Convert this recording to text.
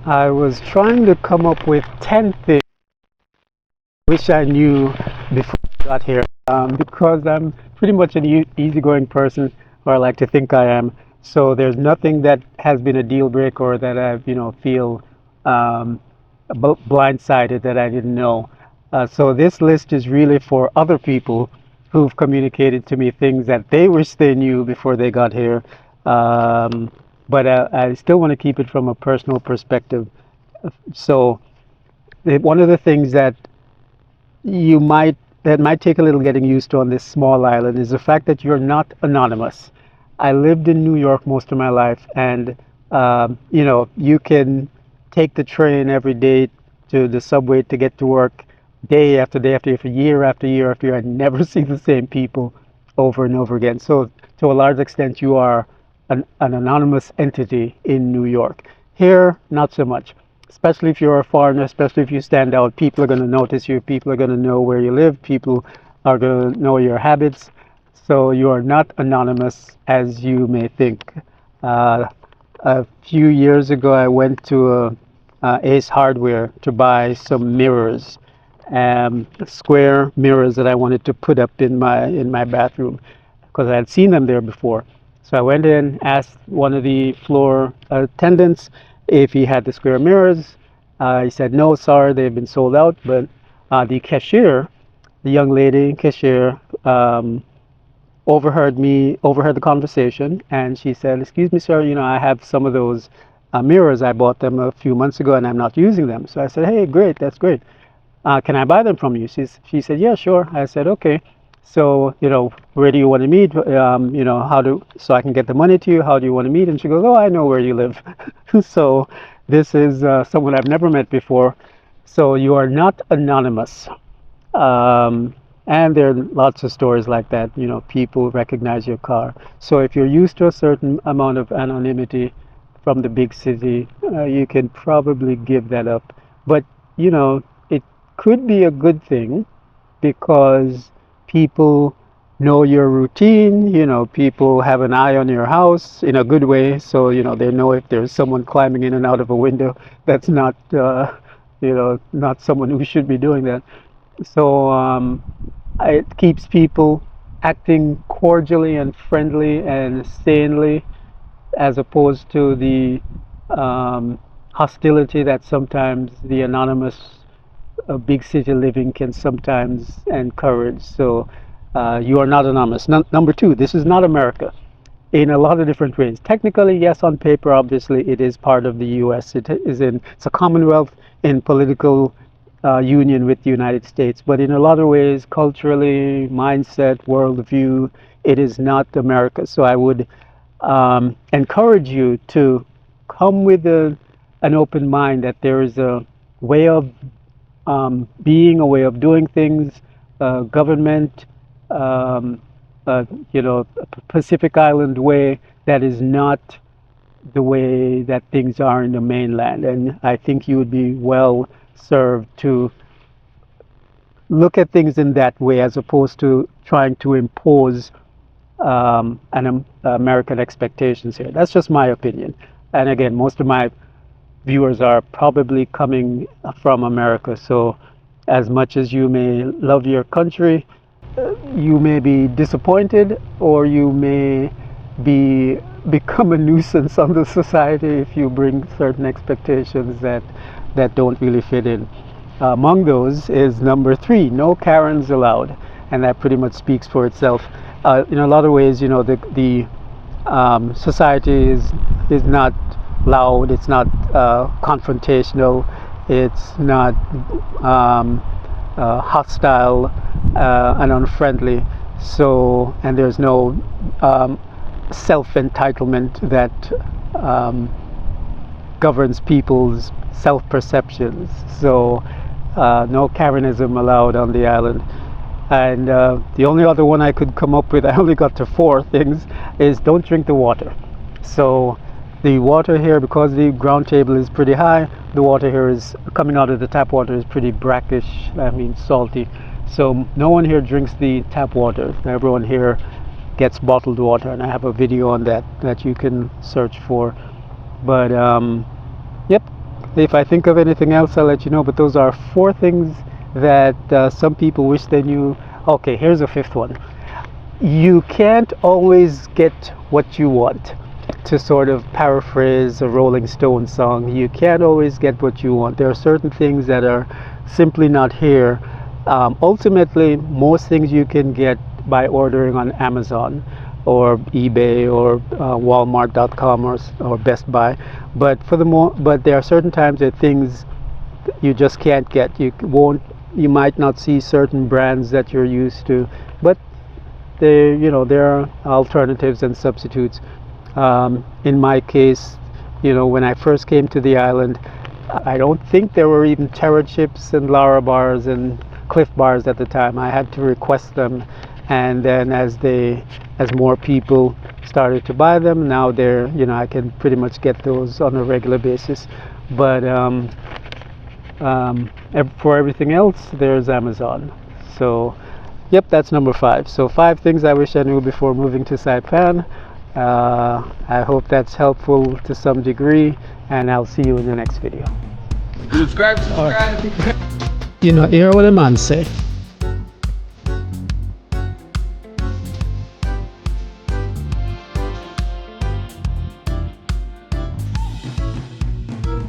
I was trying to come up with 10 things I wish I knew before I got here, because I'm pretty much an easygoing person, or I like to think I am. So there's nothing that has been a deal breaker or that I've, feel um, blindsided that I didn't know. So this list is really for other people who've communicated to me things that they wish they knew before they got here. Um, but I still want to keep it from a personal perspective. So one of the things you might that might take a little getting used to on this small island is the fact that you're not anonymous. I lived in New York most of my life, and you can take the train every day to the subway to get to work, day after day after day, year after year after year, and never see the same people over and over again. So to a large extent, you are an anonymous entity in New York. Here, not so much, especially if you're a foreigner, especially if you stand out. People are going to notice you. People are going to know where you live. People are going to know your habits. So you are not anonymous as you may think. Uh, a few years ago, I went to Ace Hardware to buy some mirrors, square mirrors that I wanted to put up in my bathroom because I had seen them there before. So I went in, asked one of the floor attendants if he had the square mirrors. He said, no, sorry, they've been sold out. But the cashier, the young lady cashier, overheard the conversation, and she said, excuse me, sir, I have some of those mirrors. I bought them a few months ago and I'm not using them. So I said, hey, great, that's great. Can I buy them from you? She said, yeah, sure. I said, okay. So, where do you want to meet? So I can get the money to you. How do you want to meet? And she goes, oh, I know where you live. So this is someone I've never met before. So you are not anonymous. And there are lots of stories like that. People recognize your car. So if you're used to a certain amount of anonymity from the big city, you can probably give that up. But, it could be a good thing because people know your routine. People have an eye on your house in a good way. So, they know if there's someone climbing in and out of a window, that's not, not someone who should be doing that. So it keeps people acting cordially and friendly and sanely, as opposed to the hostility that sometimes the anonymous big city living can sometimes encourage. So you are not anonymous. Number two, this is not America in a lot of different ways. Technically, yes, on paper, obviously, it is part of the U.S. It's a commonwealth in political union with the United States, but in a lot of ways, culturally, mindset, worldview, it is not America. So I would encourage you to come with an open mind that there is a way of being, a way of doing things, government, Pacific Island way that is not the way that things are in the mainland. And I think you would be well served to look at things in that way as opposed to trying to impose American expectations here. That's just my opinion. And again, most of my viewers are probably coming from America. So as much as you may love your country, you may be disappointed, or you may become a nuisance on the society if you bring certain expectations that don't really fit in. Among those is number three, no Karens allowed, and that pretty much speaks for itself. In a lot of ways, the society is not loud, it's not confrontational, it's not hostile and unfriendly. So, and there's no self-entitlement that governs people's self-perceptions. So no Karenism allowed on the island. And the only other one I could come up with, I only got to 4 things, is don't drink the water. So the water here, because the ground table is pretty high, the water here is coming out of the tap water is pretty brackish, salty. So no one here drinks the tap water. Everyone here gets bottled water, and I have a video on that you can search for. But yep, If I think of anything else, I'll let you know. But those are 4 things that some people wish they knew. Okay, here's a 5th one. You can't always get what you want. To sort of paraphrase a Rolling Stone song, you can't always get what you want. There are certain things that are simply not here. Ultimately, most things you can get by ordering on Amazon or eBay or Walmart.com or Best Buy. But but there are certain times that things you just can't get. You might not see certain brands that you're used to, but there are alternatives and substitutes. In my case, when I first came to the island, I don't think there were even Terra chips and Lara bars and Cliff bars at the time. I had to request them, and then as more people started to buy them, now I can pretty much get those on a regular basis. But for everything else, there's Amazon. So, yep, that's number 5. So 5 things I wish I knew before moving to Saipan. I hope that's helpful to some degree, and I'll see you in the next video. Subscribe. Hear what a man say.